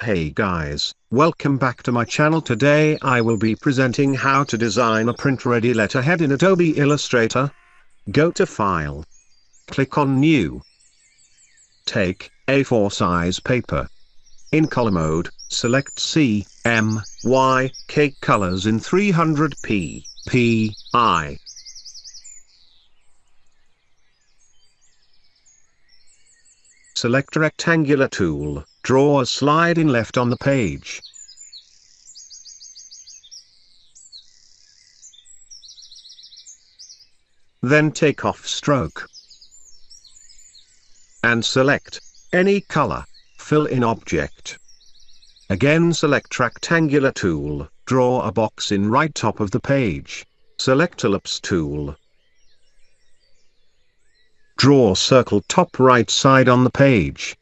Hey guys, welcome back to my channel. Today I will be presenting how to design a print-ready letterhead in Adobe Illustrator. Go to File. Click on New. Take A4 size paper. In color mode, select C, M, Y, K colors in 300p, PI. Select rectangular tool, draw a sliding left on the page. Then take off stroke. And select any color, fill in object. Again select rectangular tool, draw a box in right top of the page. Select ellipse tool. Draw circle top right side on the page.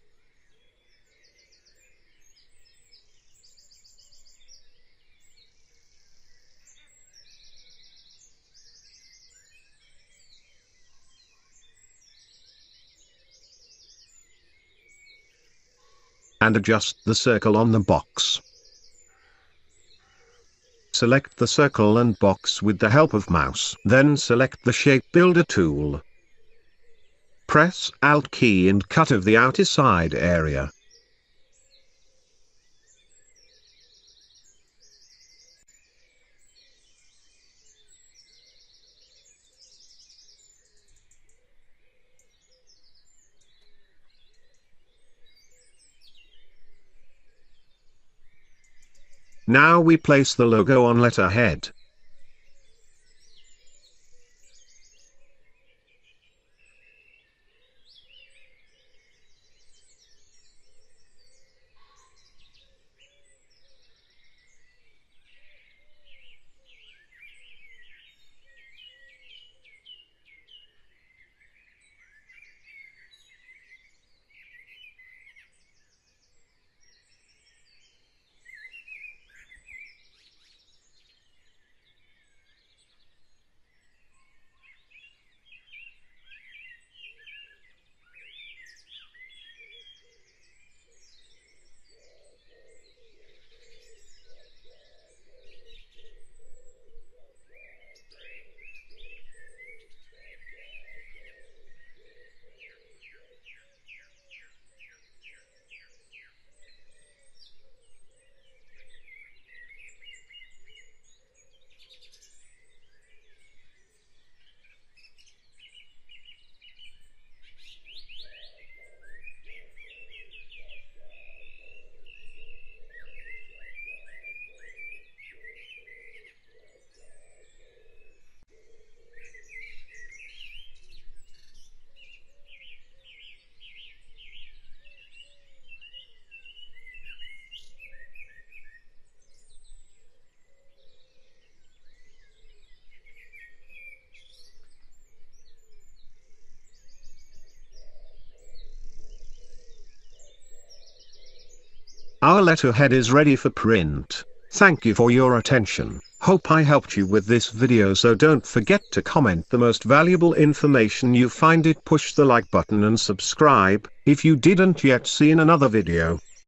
And adjust the circle on the box. Select the circle and box with the help of mouse. Then select the Shape Builder tool. Press Alt key and cut of the outer side area. Now we place the logo on letterhead. Our letterhead is ready for print. Thank you for your attention. Hope I helped you with this video, so don't forget to comment the most valuable information you find it, push the like button and subscribe if you didn't yet see in another video.